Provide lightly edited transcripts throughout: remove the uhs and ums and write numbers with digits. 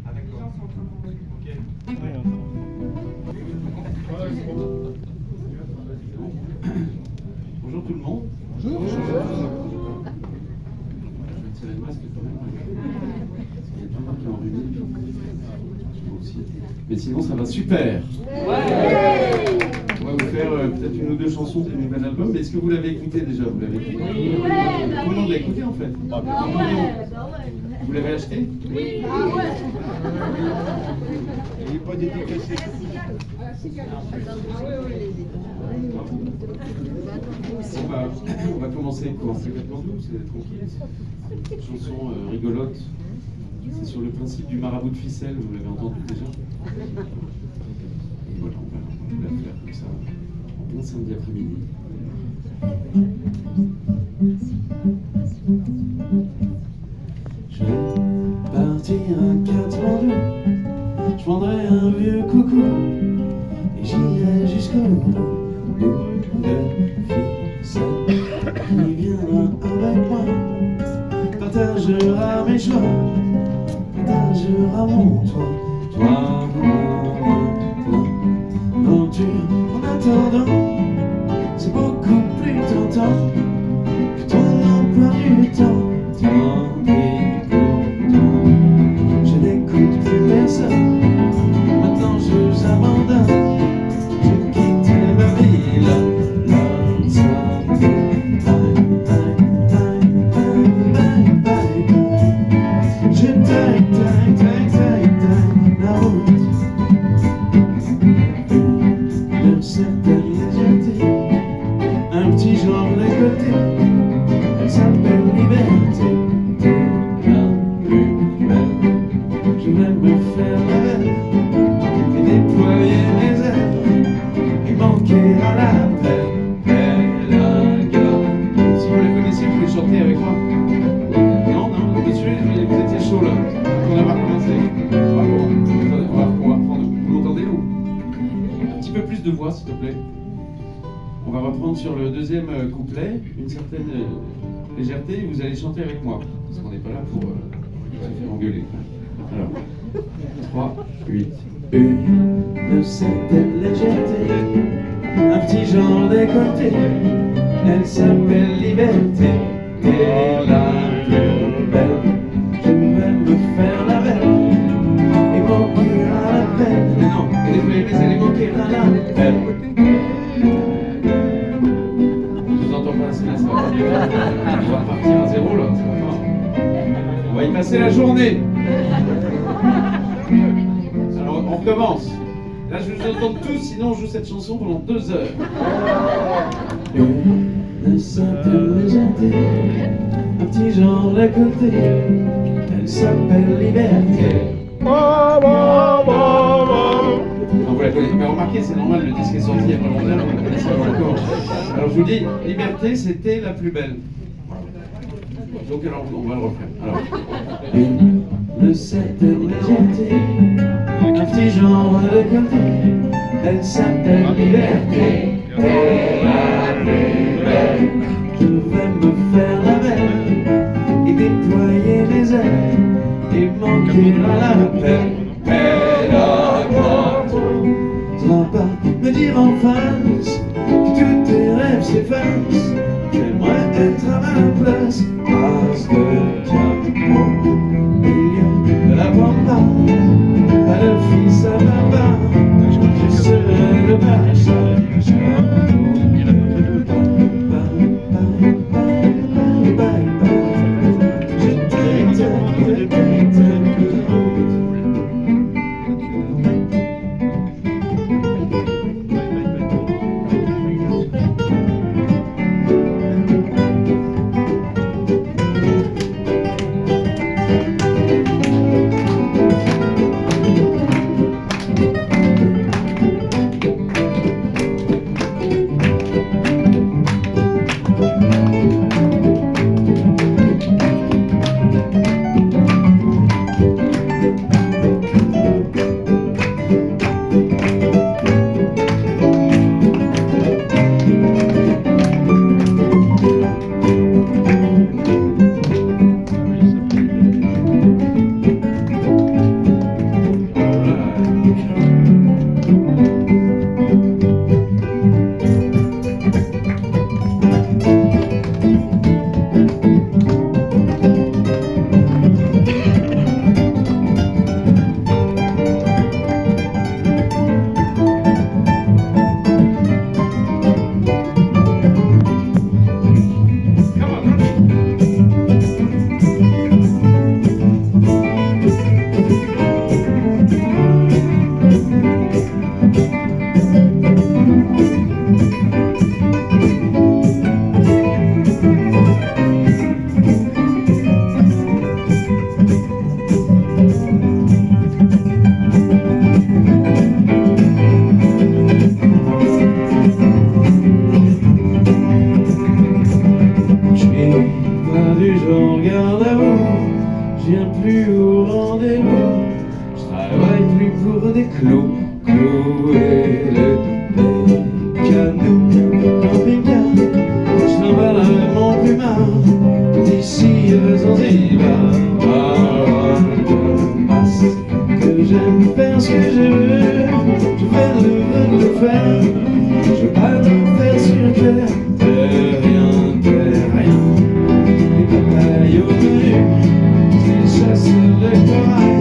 Ah d'accord. Ok. Bonjour tout le monde. Bonjour. Je vais tirer le masque quand même. Il y a tout le monde qui est enrhumé. Moi aussi. Mais sinon ça va super. On va vous faire peut-être une ou deux chansons du nouvel album. Mais est-ce que vous l'avez écouté déjà? Vous l'avez écouté? Tout le monde l'a écouté en fait. Vous l'avez acheté? Oui. Il n'est pas dédicacé. On va commencer avec quoi? C'est complètement doux, c'est tranquille. Une chanson rigolote. C'est sur le principe du marabout de ficelle, vous l'avez entendu déjà. Et voilà, on va vous la faire comme ça, en bon samedi après-midi. Je vais partir à Katmandou, je prendrai un vieux coucou et j'irai jusqu'au bout de ficelle qui viendra avec moi, partagera mes choix, partagera mon toit, toi, l'aventure en attendant, c'est beaucoup plus tentant que ton emploi du temps. Je n'écoute plus personne, maintenant je j'abandonne, je quitte ma ville, je taille la route, une certaine légèreté, un petit genre décolleté, elle s'appelle liberté. Je vais me faire la belle et déployer mes ailes et manquer à l'appel. Belle gare. Si vous la connaissez, vous pouvez chanter avec moi. Non, tout de suite, vous étiez chaud là. On n'a pas commencé. Bravo. Attendez, on va reprendre. Vous m'entendez ou? Un petit peu plus de voix, s'il te plaît. On va reprendre sur le deuxième couplet, une certaine légèreté. Vous allez chanter avec moi, parce qu'on n'est pas là pour se faire engueuler. Alors, 3, 8. Une certaine légèreté, un petit genre décolleté, elle s'appelle liberté, et la plus belle, je vais me faire la belle, et manquer à la peine, non, et déployer mes ailes et manquer à la peine. Je vous entends pas assez là, ça va pas bien. On va repartir à zéro là, ça va pas. On va y passer la journée. Alors on recommence. Là je vous entends tous, sinon on joue cette chanson pendant 2 heures. Une certaine légèreté, un petit genre décolleté, elle s'appelle liberté. Non, vous la connaissez, mais remarquez, c'est normal, le disque est sorti il y a pas longtemps, vous ne la connaissez pas encore. Alors je vous dis, liberté c'était la plus belle. Donc alors on va le refaire. Alors, une certaine légèreté, un petit genre décolleté, elle s'appelle liberté. Et la plus belle, je vais me faire la belle et déployer mes ailes et manquer à la peine. Mais la grande, tu vas pas me dire en face que tous tes rêves s'effacent. J'aimerais être à ma place, as de diamant, au milieu de la pampa, pas de fils à papa, je serai le pacha. perdu, je regarde à vous. Je viens plus au rendez-vous. Je travaille plus pour des clous. Clouer le canot, camping-car. Je n'emballerai mon plumard d'ici à Zanzibar. Que j'aime faire ce que je veux. Je fais le faire. Je veux pas le faire sur terre. Rien. Les papayes au menu, c'est chasseurs de corail.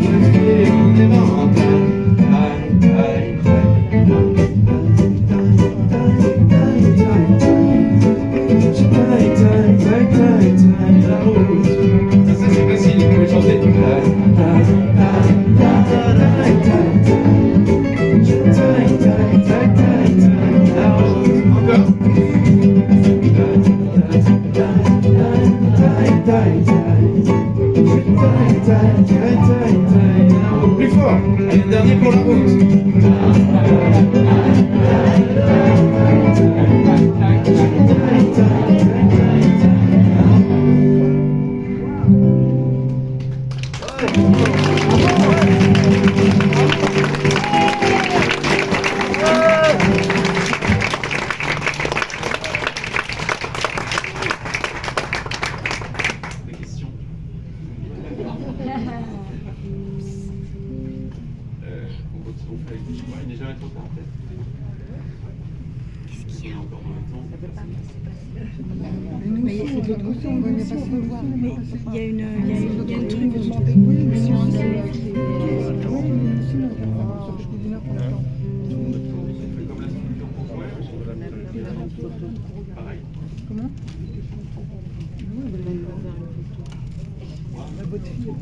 Greffés en éventail. La route. Ça c'est facile, vous pouvez chanter. Plus fort. Allez, le dernier pour la il n'est jamais trop tard, peut-être. Qu'est-ce qu'il y a encore dans le temps? Mais c'est de l'autre côté, on va pas se revoir. Mais il y a une truc. Oui, mais si on sait. Oui, mais sinon, ça fait plus d'une heure qu'on attend. Comme la sculpture pour toi, pareil. Comment? La bonne fille.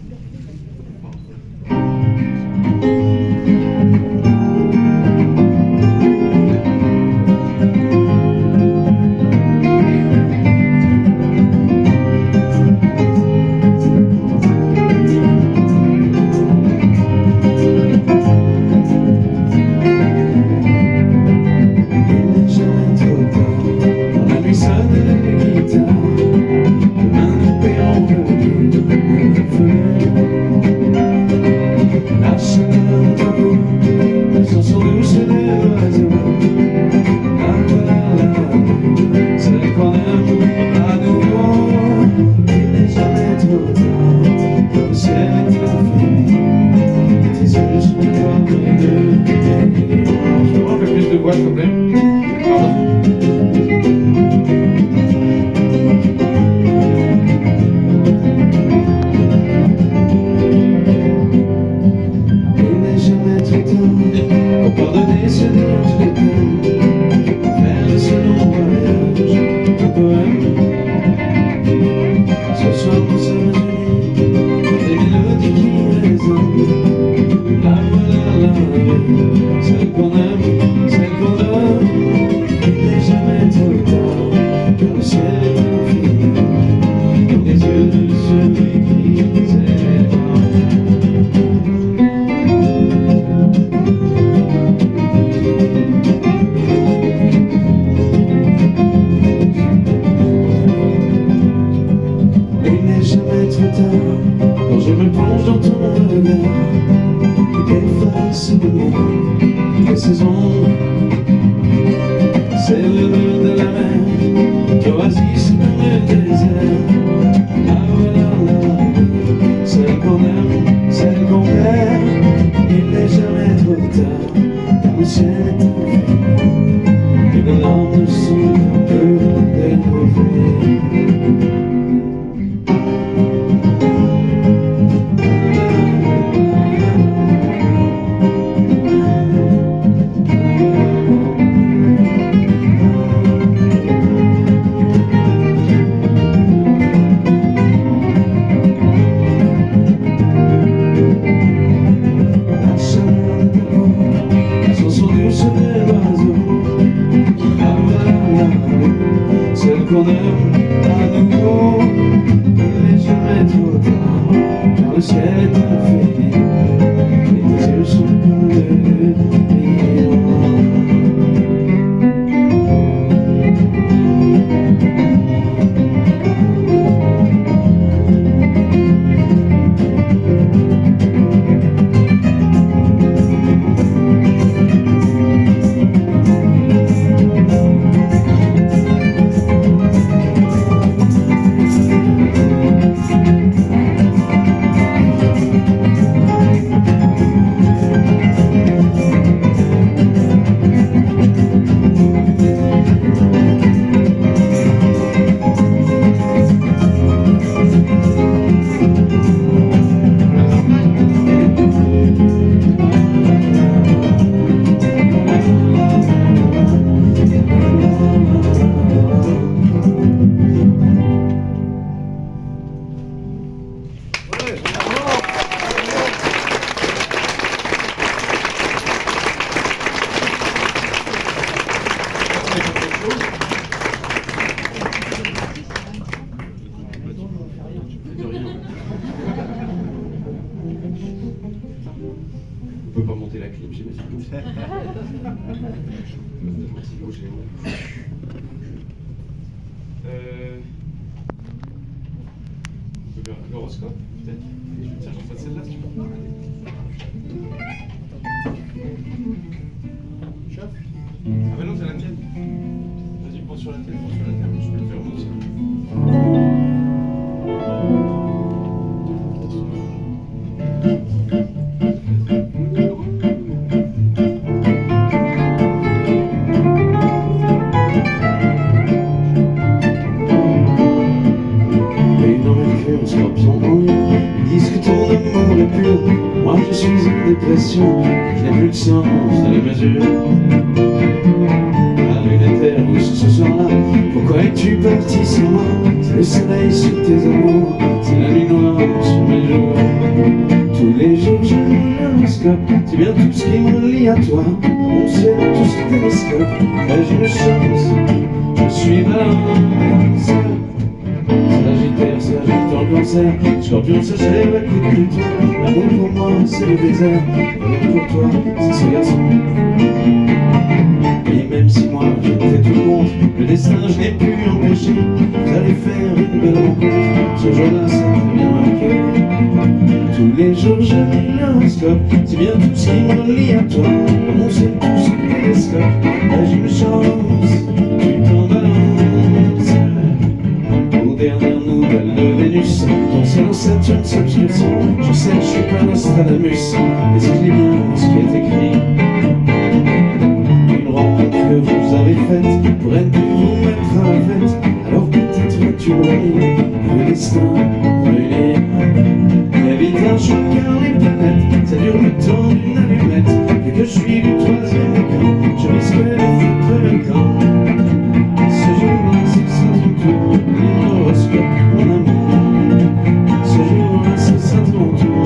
Quand je me plonge dans ton regard, qu'efface de moi les saisons, c'est le bleu de la mer, l'oasis dans le désert. Ah voilà la vie, celle qu'on aime, celle qu'on perd. Il n'est jamais trop tard, car le ciel est infini et nos larmes ne sont qu'un peu des reflets. Qu'on aime à nouveau, il n'est jamais trop tard, car le ciel est infini, et tes yeux sont comme le miroir. j'imagine. L'horoscope, peut-être. Tiens, j'en fais celle-là, si tu veux. Chop. Ah bah non, c'est la tienne. Vas-y, prends sur la tienne, je peux le faire moi aussi. Et dans mes cœurs, scorpion en ligne, ils disent que ton amour est pur. Moi je suis en dépression, je n'ai plus le sens de la mesure. La lune est rouge ce soir-là, pourquoi es-tu parti sans moi? C'est le soleil sur tes amours, c'est la nuit noire sur mes jours. Tous les jours je lis l'horoscope, c'est bien tout ce qui me lie à toi. Mon ciel, tout ce télescope, ai-je une chance? Je suis balance. Sagittaire, Sagittaire en cancer, Scorpion se lève à coups de Pluton. L'amour pour moi c'est le désert, l'amour pour toi c'est ce garçon. Et même si moi j'étais tout contre, le destin je n'ai pu empêcher. Vous allez faire une belle rencontre, ce jour-là ça m'a bien marqué. Tous les jours je lis l'horoscope, c'est bien tout ce qui me lie à toi. Comme on sait tous le télescope, j'ai une chance, tu t'en balances. Aux dernières nouvelles de Vénus, ton ciel en Saturne s'obscurcit. Je sais que je suis pas Nostradamus, mais c'est bien ce qui est écrit. Une rencontre que vous avez faite pourrait vous mettre à la fête. Alors peut-être vas-tu revenir, le destin réunir. Évite un choc car les planètes, ça dure le temps d'une allumette. Vu que je suis du troisième écran, je risque de foutre le camp. Ce jour-là, c'est ça ton tour, l'horoscope, mon amour. Ce jour-là, c'est ça ton tour,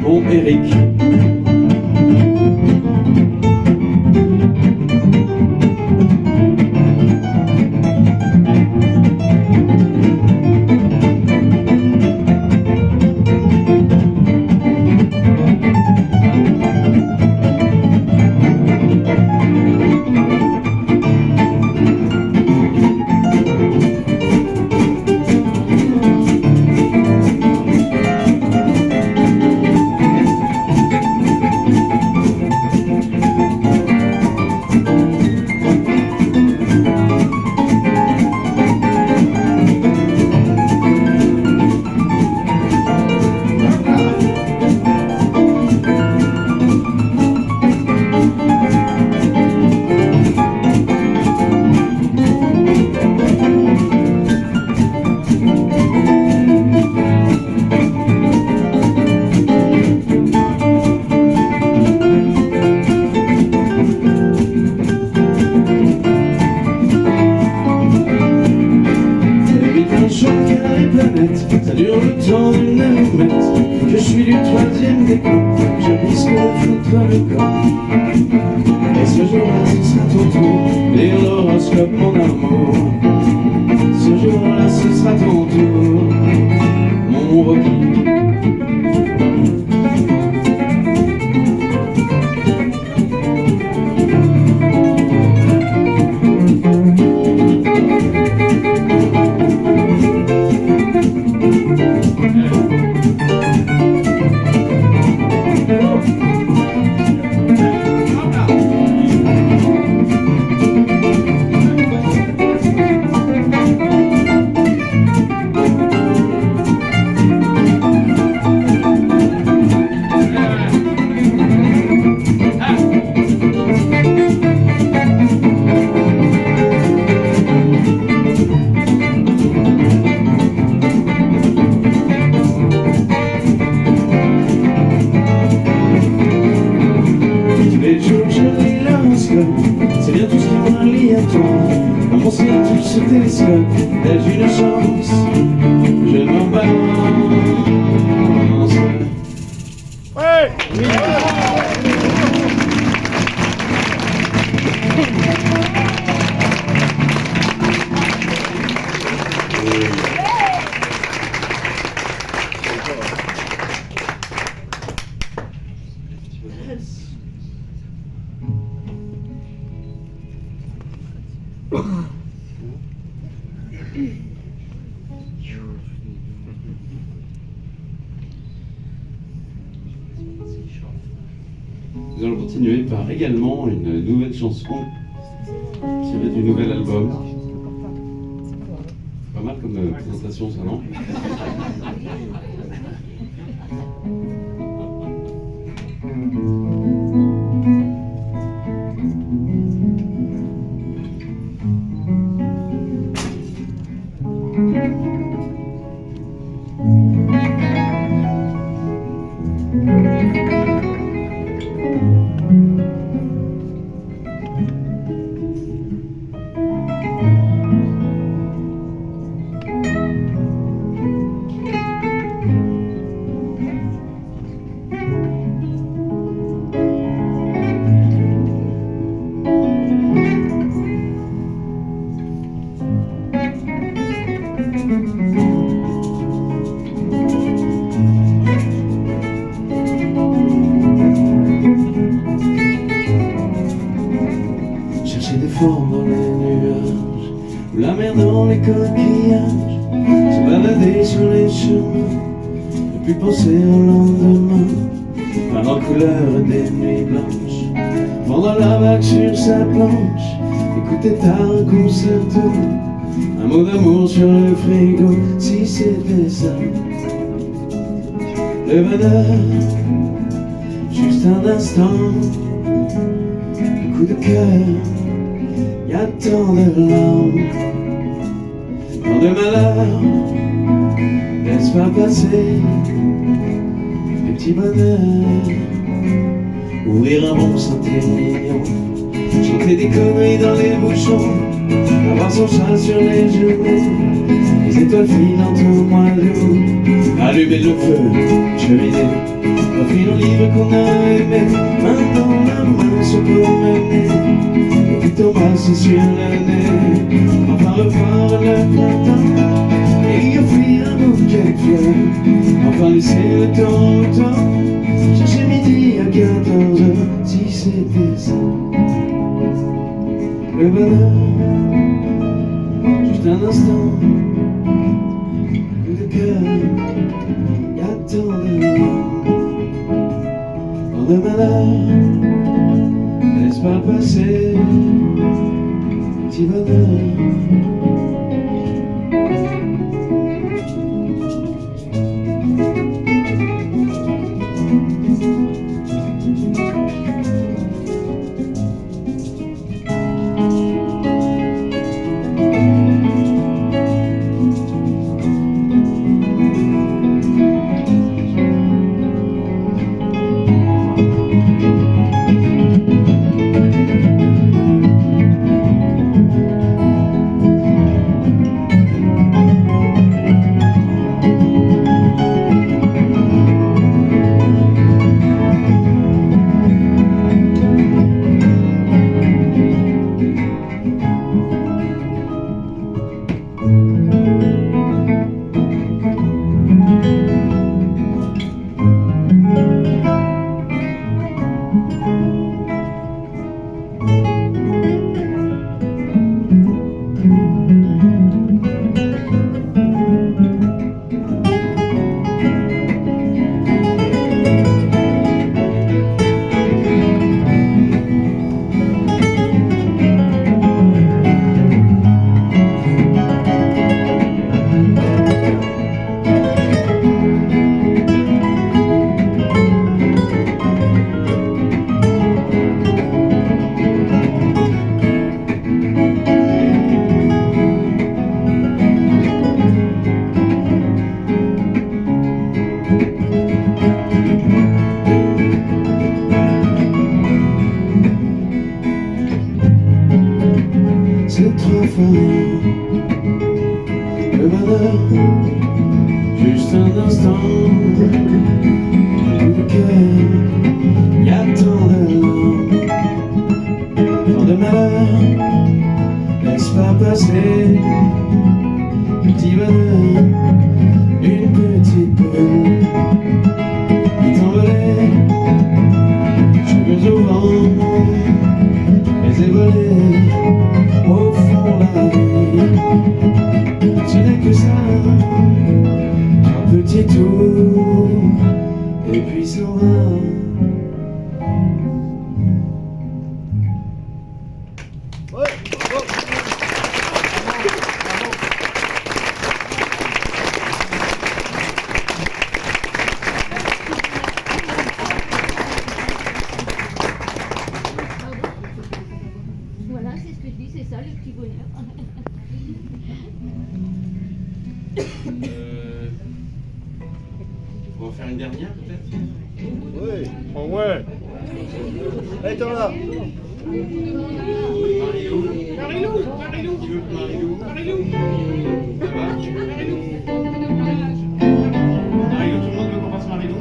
mon Eric. Ça dure le temps d'une allumette. Je suis du troisième décan, je risque de foutre le camp. Et ce jour-là, ce sera ton tour, et l'horoscope, mon amour. Ce jour-là, ce sera ton tour, mon Rocky. C'est bien tout ce qui m'a lié à toi. Dans mon ciel, tout ce télescope, ai-je une chance? Je m'en balance. Ouais. Yes. Nous allons continuer par également une nouvelle chanson tirée du nouvel album. Pas mal comme présentation, ça, non? Dans les nuages, ou la mer dans les coquillages, se balader sur les chemins, et puis penser au lendemain, par en couleur des nuits blanches, pendant la vague sur sa planche, écouter un concerto, un mot d'amour sur le frigo, si c'était ça, le bonheur, juste un instant, un coup de cœur. Y a tant de larmes, tant de malheurs, laisse pas passer les petits bonheurs. Ouvrir un bon Saint-Émilion, chanter des conneries dans les bouchons, avoir son chat sur les genoux, les étoiles filantes au mois d'août, allumer le feu, cheminée, offrir le livre qu'on a aimé, main dans la main se promener. T'embrasser sur le nez, enfin revoir le printemps et offrir un bouquet de fleurs, enfin laisser le temps au temps, chercher midi à 14h, si c'était ça, le bonheur, juste un instant, un coup de cœur, y a tant de larmes, tant de malheur, laisse pas passer petit bonheur. C'est trop fort, le bonheur, juste un instant, un coup de cœur, y a tant de larmes, tant de malheur, laisse pas passer, petit bonheur, une petite bulle, qui t'envolait, cheveux au vent, les volés au fond la vie. On va faire une dernière peut-être. Oui. Oh ouais. Allez, t'en là. Marilou. Qui veut Marilou? Ça va? Marilou, tout le monde veut qu'on fasse Marilou?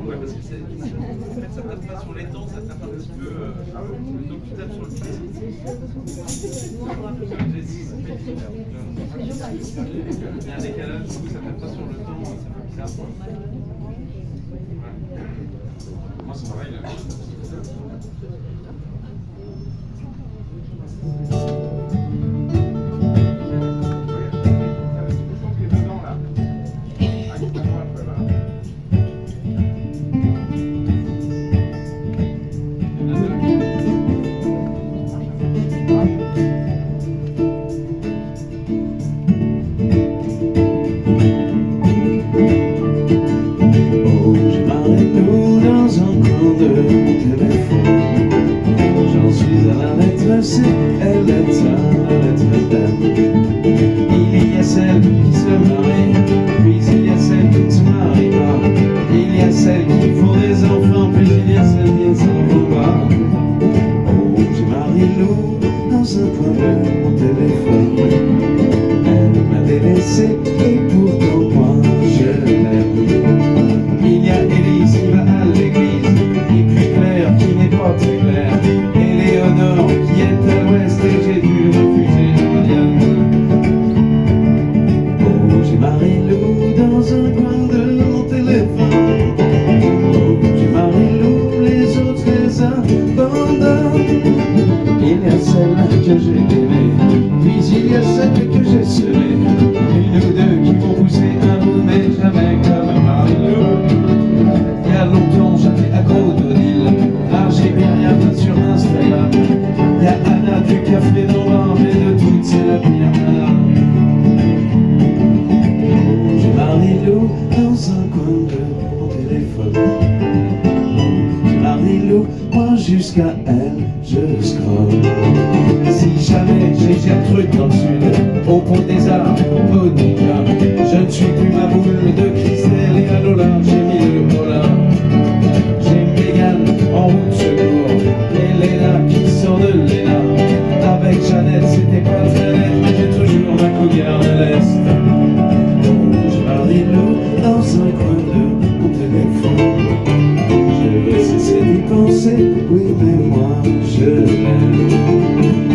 Ouais, parce que ça tape pas sur les dents, ça tape un petit peu. Donc tu tapes sur le pied. Il y a un décalage, du coup ça tape pas sur le temps, ça fait bizarre. Moi c'est pareil là. C'est elle est à la lettre d'âme. Il y a celle qui se marie, puis il y a celle qui ne se marie pas. Il y a celles qui font des enfants, puis il y a celles qui ne s'en font pas. Oh, j'ai Marilou dans un coin de mon téléphone. Elle m'a délaissé et pourtant moi je l'aime. Il y a Élise qui va à l'église, et puis Claire qui n'est pas très claire, et Léonore qui est à l'ouest et j'ai dû refuser Marianne. Oh, j'ai Marilou dans un coin de mon téléphone. Oh, j'ai Marilou, les autres les abandonnent. Il y a celle que j'ai aimée, puis il y a celle que j'ai semée. Une ou deux qui vont pousser un bout, mais jamais comme Marilou. Il y a longtemps j'étais accro d'Odile, j'ai bien rien fait sur Instagram. Il y a Anna du café dans l'art, mais de toutes c'est la pire madame. Oh, j'ai Marilou dans un coin de mon téléphone. Oh, j'ai Marilou, moi jusqu'à elle je scrolle. Si jamais j'ai Gertrude dans le sud, au pont des arts, Monica, je ne suis plus ma boule de Christelle et à Lola, j'ai mis le Lola. J'ai Mégane en route de secours, et Léna qui sort de Léna. Avec Jeannette c'était pas très net, mais j'ai toujours ma cougar de l'Est. Oh, j'ai Marilou dans un coin de mon téléphone. Je vais cesser d'y penser, oui mais moi je l'aime.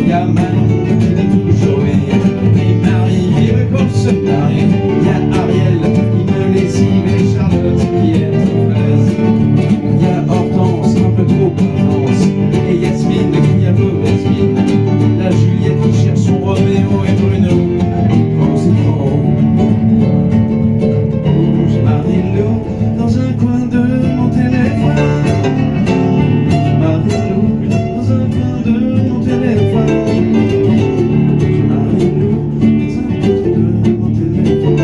Y a Manon qui dit toujours oui, et Marie qui veut qu'on se marie. Y a Ariel qui me lessive et Charlotte qui est mauvaise. Y a Hortense un peu trop intense, et Yasmine qui a mauvaise mine. La Juliette qui cherche son Roméo et Bruno quand c'est trop. Oh, j'ai Marilou dans un coin de mon téléphone. J'ai Marilou dans un coin de mon téléphone. J'ai Marilou dans un coin de mon téléphone.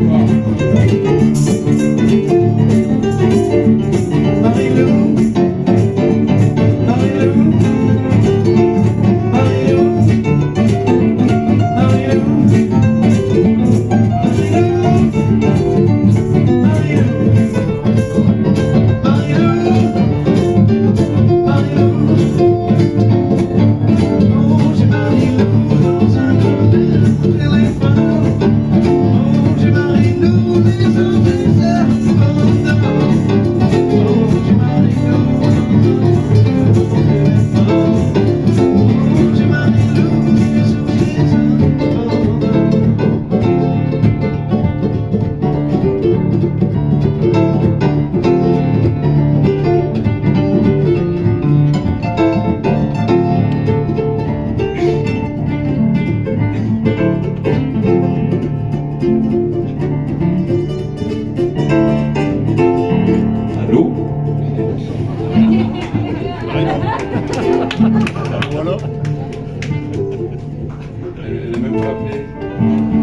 Dans un coin de mon téléphone. Marilou. Marilou. Marilou. Voilà. Elle n'a même pas appelé.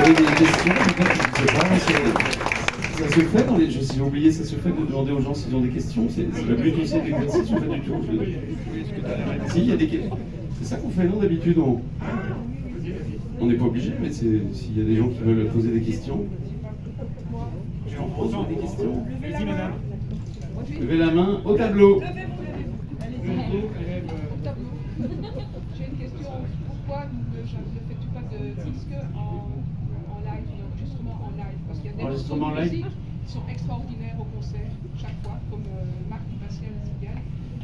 avez des questions, peut-être, je sais pas, ça se fait dans les jeux, si j'ai oublié, ça se fait de demander aux gens s'ils ont des questions, c'est le but aussi de l'exercice ou pas du tout? Si, il y a des questions. C'est ça qu'on fait, non, d'habitude, on n'est pas obligé, mais s'il y a des gens qui veulent poser des questions. Je en pose des questions. Levez la main au tableau. J'ai une question. Pourquoi ne fais-tu pas de disques en live, d'enregistrement en live? Parce qu'il y a des morceaux de musique qui sont extraordinaires au concert, chaque fois, comme Marc Pascal Zigal.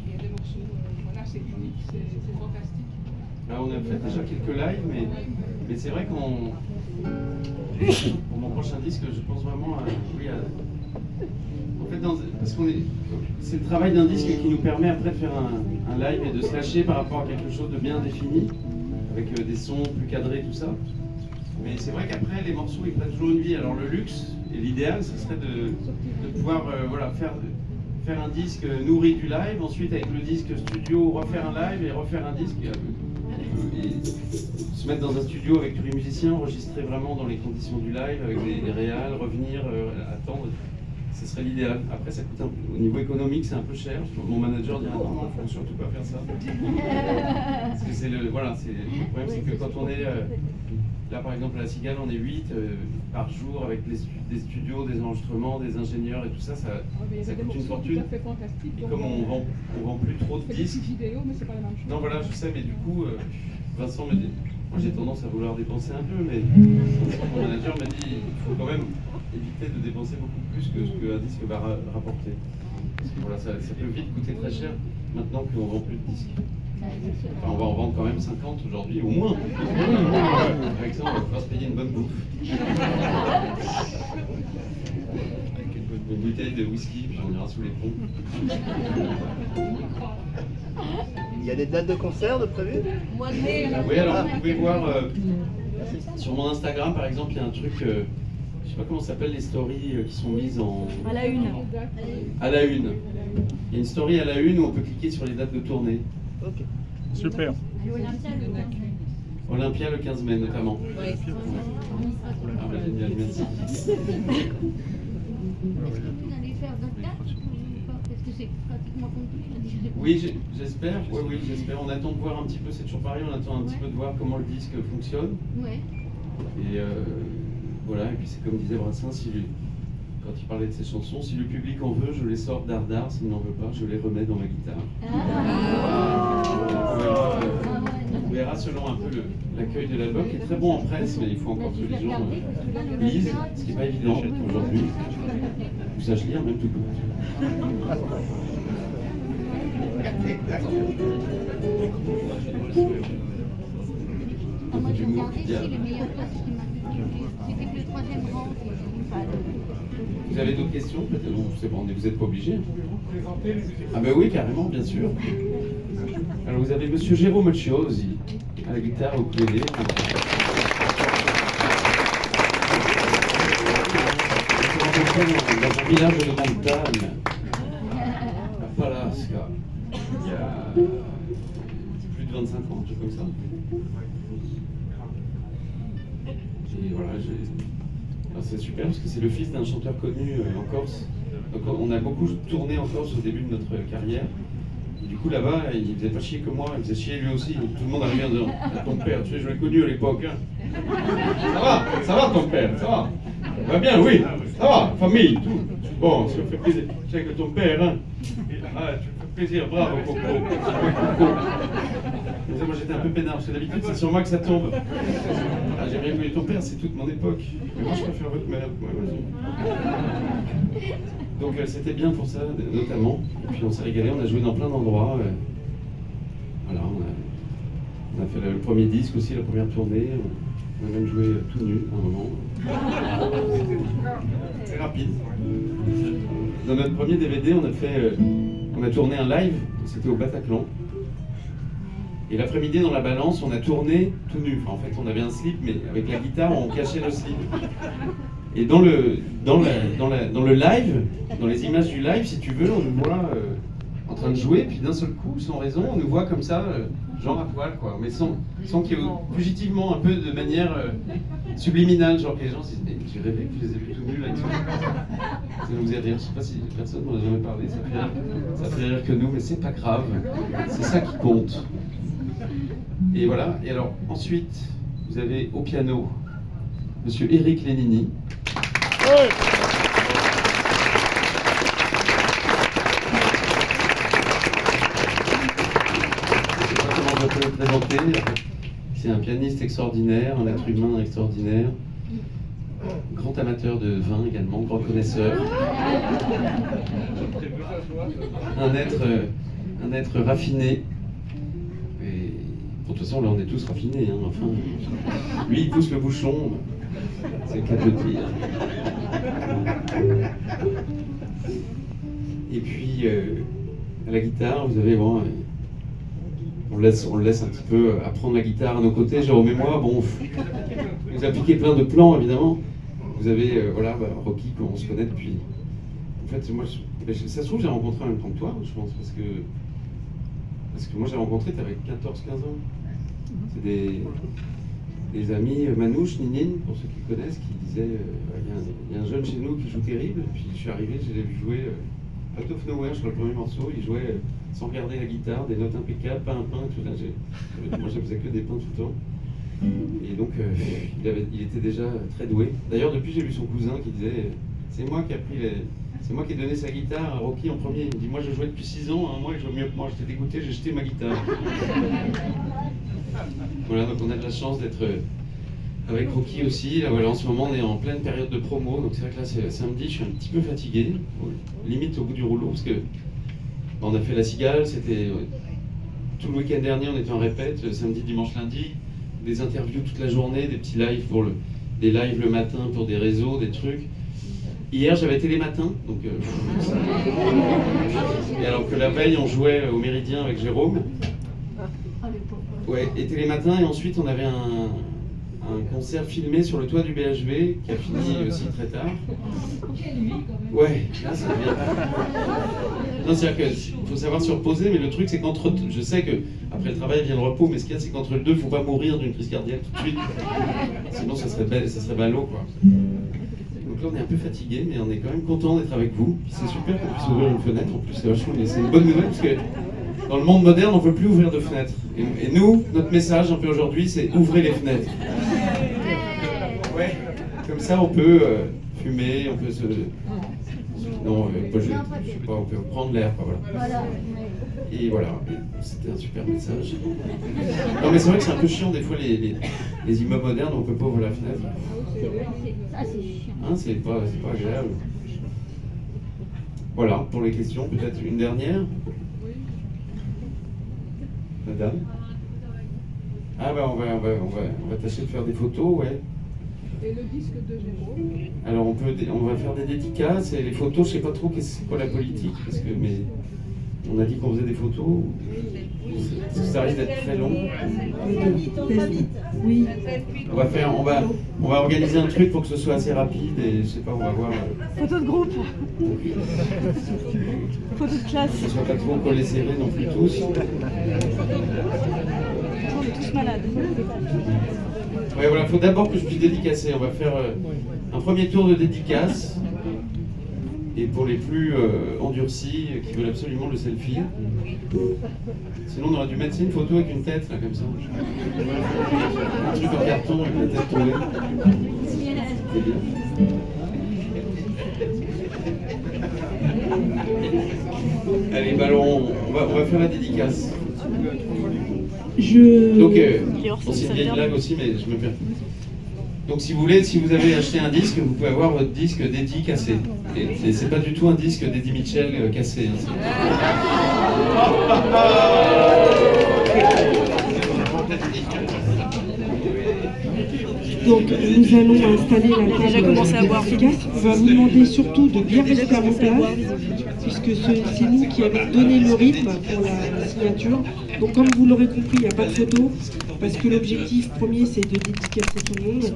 Il y a des morceaux, voilà, c'est unique, c'est fantastique. Là, on a fait déjà quelques lives, mais c'est vrai qu'on... Pour mon prochain disque, je pense vraiment à... Oui, en fait, parce qu'on est... C'est le travail d'un disque qui nous permet après de faire un live et de se lâcher par rapport à quelque chose de bien défini, avec des sons plus cadrés, tout ça. Mais c'est vrai qu'après, les morceaux, ils prennent toujours une vie. Alors le luxe et l'idéal, ce serait de pouvoir voilà, faire un disque nourri du live, ensuite avec le disque studio, refaire un live et refaire un disque. Et se mettre dans un studio avec tous les musiciens, enregistrer vraiment dans les conditions du live, avec les réals, revenir, attendre. Ce serait l'idéal. Après, ça coûte au niveau économique, c'est un peu cher. Mon manager dirait non, il ne faut surtout pas faire ça. Parce que le problème, c'est que quand on est là, par exemple, à la Cigale, on est 8 par jour avec des studios, des enregistrements, des ingénieurs et tout ça, ça coûte une fortune. Et comme on vend plus trop de disques. Vidéo, mais c'est pas la même chose. Non, voilà, je sais, mais du coup, Vincent me dit, moi j'ai tendance à vouloir dépenser un peu, mais mon manager me dit, il faut quand même éviter de dépenser beaucoup plus que ce qu'un disque va rapporter. Parce que voilà, ça peut vite coûter très cher maintenant qu'on ne vend plus de disques. Enfin, on va en vendre quand même 50 aujourd'hui, au moins. Avec ça, on va pouvoir se payer une bonne bouffe. Avec une bouteille de whisky, puis on ira sous les ponts. Il y a des dates de concert de prévues? Oui, alors vous pouvez voir sur mon Instagram, par exemple, il y a un truc, je sais pas comment ça s'appelle, les stories qui sont mises À la une. à la une. Il y a une story à la une où on peut cliquer sur les dates de tournée. Ok. Super. Olympia le 15 mai notamment. Ah bah, génial, merci. Vous allez faire d'autres dates ou pas? Parce que c'est pratiquement complet. Oui, j'espère. Oui, j'espère. On attend de voir un petit peu, c'est toujours pareil, on attend un petit peu de voir comment le disque fonctionne. Ouais. Et voilà, et puis c'est comme disait Brassens, quand il parlait de ses chansons, si le public en veut, je les sors d'art, s'il n'en veut pas, je les remets dans ma guitare. On verra selon un peu l'accueil de l'album, qui est très bon en presse, mais il faut encore que les gens lisent, ce qui n'est pas évident aujourd'hui. Ou sachent lire, même tout court. Moi j'ai regardé ici les meilleures places cinématographiques. C'était que le 3e rang. Vous avez d'autres questions? Peut-être, c'est bon, vous n'êtes pas obligés. Ah ben oui, carrément, bien sûr. Alors vous avez Monsieur Jérôme Chiosi à la guitare au ukulélé. Dans un village de montagne, à Palasca, il y a plus de 25 ans, un truc comme ça. Et voilà, c'est super parce que c'est le fils d'un chanteur connu en Corse. Donc on a beaucoup tourné en Corse au début de notre carrière. Et du coup là-bas, il faisait pas chier que moi, il faisait chier lui aussi. Tout le monde arrivait en disant ton père, tu sais, je l'ai connu à l'époque. Hein. Ça va ton père, ça va. Ça va bien, oui, ça va, famille, tout. Bon, ça me fait plaisir. Tu sais que ton père, hein. Ah, tu me fais plaisir, bravo Coco. Moi j'étais un peu peinard parce que d'habitude c'est sur moi que ça tombe. Ah, j'ai bien connu ton père, c'est toute mon époque. Mais moi je préfère votre mère. Ouais, vas-y. Donc c'était bien pour ça, notamment. Et puis on s'est régalé, on a joué dans plein d'endroits. Voilà, on a fait le premier disque aussi, la première tournée. On a même joué tout nu à un moment. C'est rapide. Dans notre premier DVD, on a tourné un live, c'était au Bataclan. Et l'après-midi, dans la balance, on a tourné tout nu. Enfin, en fait, on avait un slip, mais avec la guitare, on cachait le slip. Et dans le live, dans les images du live, si tu veux, on nous voit en train de jouer, puis d'un seul coup, sans raison, on nous voit comme ça, genre à poil, quoi. Mais sans qu'il y ait fugitivement, un peu de manière subliminal, genre que les gens se disent, mais j'ai rêvé que je les ai vus tout nus là. Ça nous faisait rire, je sais pas si personne m'en a jamais parlé, ça fait rire que nous, mais c'est pas grave, c'est ça qui compte. Et voilà, et alors ensuite, vous avez au piano Monsieur Eric Lénini. Ouais. Je sais pas comment je peux le présenter. C'est un pianiste extraordinaire, un être humain extraordinaire, grand amateur de vin également, grand connaisseur. Un être raffiné. Et de toute façon, là, on est tous raffinés. Hein, enfin, lui, il pousse le bouchon, c'est le cas de le dire. Et puis, à la guitare, vous avez bon, on le laisse un petit peu apprendre la guitare à nos côtés. Jérôme et moi, bon, vous appliquez plein de plans, évidemment. Vous avez, voilà, Rocky, on se connaît depuis. En fait, moi, ça se trouve, j'ai rencontré en même temps que toi, je pense, parce que moi, j'ai rencontré, t'avais 14-15 ans. C'est des amis, Manouche, Ninine, pour ceux qui connaissent, qui disaient il y a un jeune chez nous qui joue terrible. Puis je suis arrivé, je l'ai vu jouer Out of Nowhere sur le premier morceau. Il jouait sans regarder la guitare, des notes impeccables, pas un pain, tout là. Moi, je faisais que des pains tout le temps. Et donc, il était déjà très doué. D'ailleurs, depuis, j'ai vu son cousin qui disait c'est moi qui ai donné sa guitare à Rocky en premier. Il me dit moi, je jouais depuis 6 ans, moi, je joue mieux que moi. J'étais dégoûté, j'ai jeté ma guitare. Voilà, donc on a de la chance d'être avec Rocky aussi. Là, voilà, en ce moment, on est en pleine période de promo. Donc c'est vrai que là, c'est samedi, je suis un petit peu fatigué, limite au bout du rouleau, parce que on a fait la Cigale, c'était tout le week-end dernier, on était en répète, samedi, dimanche, lundi, des interviews toute la journée, des petits lives des lives le matin pour des réseaux, des trucs. Hier, j'avais Télématin, donc et alors que la veille, on jouait au Méridien avec Jérôme. Ouais, et Télématin, et ensuite on avait un concert filmé sur le toit du BHV qui a fini aussi très tard. Ouais, là ça devient. Non, c'est-à-dire qu'il faut savoir se reposer, mais le truc c'est qu'entre. Je sais que après le travail vient le repos, mais ce qu'il y a, c'est qu'entre les deux, il ne faut pas mourir d'une crise cardiaque tout de suite. Sinon, ça serait ballot, quoi. Donc là, on est un peu fatigué, mais on est quand même content d'être avec vous. C'est super qu'on puisse ouvrir une fenêtre en plus, c'est vachement, mais c'est une bonne nouvelle parce que. Dans le monde moderne, on ne peut plus ouvrir de fenêtres. Et nous, notre message un peu aujourd'hui, c'est ouvrez les fenêtres. Ouais. Comme ça, on peut fumer, on peut se... Non, je sais pas, on peut prendre l'air, quoi, voilà. Et voilà, c'était un super message. Non, mais c'est vrai que c'est un peu chiant, des fois, les immeubles modernes, on ne peut pas ouvrir la fenêtre. Ça, c'est chiant. Hein, c'est pas agréable. Voilà, pour les questions, peut-être une dernière. Madame? Ah bah on va tâcher de faire des photos, ouais. Et le disque de Jérôme? Alors on va faire des dédicaces et les photos, je sais pas trop c'est quoi la politique, mais on a dit qu'on faisait des photos. Ça risque d'être très long. Oui. On va organiser un truc pour que ce soit assez rapide et je sais pas, on va voir. Photo de groupe. Photo de classe. Que ce soit pas trop collé serré non plus tous. On est tous malades. Ouais, voilà, faut d'abord que je puisse dédicacer. On va faire un premier tour de dédicace. Et pour les plus endurcis qui veulent absolument le selfie, sinon on aurait dû mettre une photo avec une tête là comme ça. Un truc en carton avec la tête tombée. C'est bien. Allez, ballon, on va faire la dédicace. Donc, c'est une vieille blague aussi, mais je me permets. Donc si vous voulez, si vous avez acheté un disque, vous pouvez avoir votre disque d'Eddie cassé. Et c'est pas du tout un disque d'Eddie Mitchell cassé. Donc nous allons installer la table déjà commencé à boire. efficace. On va vous demander surtout de bien rester en place, puisque c'est nous qui avons donné le rythme pour la signature. Donc comme vous l'aurez compris, il n'y a pas de photo, parce que l'objectif premier c'est de dédicacer tout le monde. Donc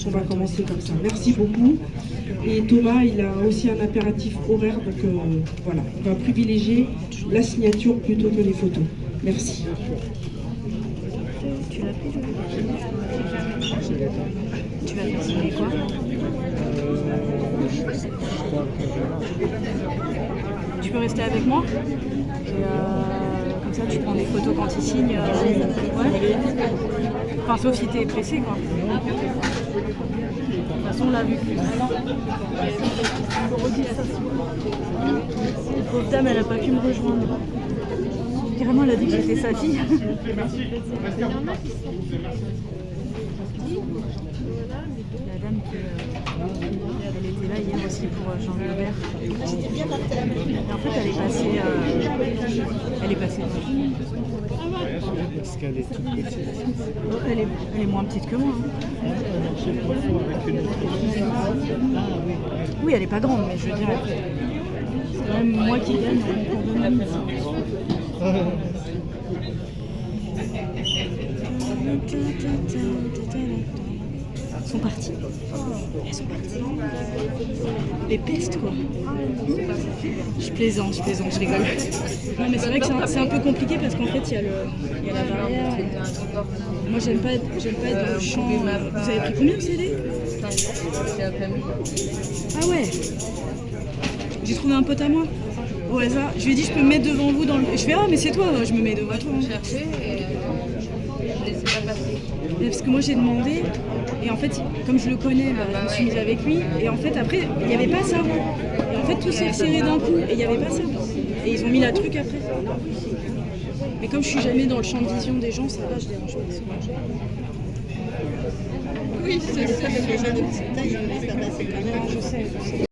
on va commencer comme ça. Merci beaucoup. Et Thomas, il a aussi un impératif horaire, donc voilà, on va privilégier la signature plutôt que les photos. Merci. Tu vas faire signer quoi? Tu peux rester avec moi? Et comme ça, tu prends des photos quand il signe. Ouais. Enfin, sauf si t'es pressé, quoi. De toute façon, on l'a vu. La pauvre dame, elle a pas pu me rejoindre. Carrément, elle a dit que j'étais sa fille. La dame qui elle était là hier aussi pour Jean Robert. Et en fait, elle est passée. Parce qu'elle est toute petite. Oh, elle est moins petite que moi. Oui, elle est pas grande, mais je veux dire, c'est quand même moi qui gagne en concours de même. Elles sont parties. Les pestes, quoi. Je plaisante, je rigole. Non, mais c'est vrai que c'est un peu compliqué parce qu'en fait, il y a la barrière. Moi, j'aime pas être dans le champ. Vous avez pris combien de CD? Ah ouais. J'ai trouvé un pote à moi. Au hasard. Je lui ai dit, je peux me mettre devant vous dans le... Je fais, ah, mais c'est toi. Je me mets devant toi. Parce que moi j'ai demandé, et en fait, comme je le connais, je me suis mise avec lui, et en fait, après, il n'y avait pas ça. Et en fait, tout s'est serré d'un coup, et il n'y avait pas ça. Et ils ont mis la truc après. Mais comme je suis jamais dans le champ de vision des gens, ça va, je dérange pas. Oui, c'est ça, les jeunes de petite taille, ils me laissent passer quand même. Je sais.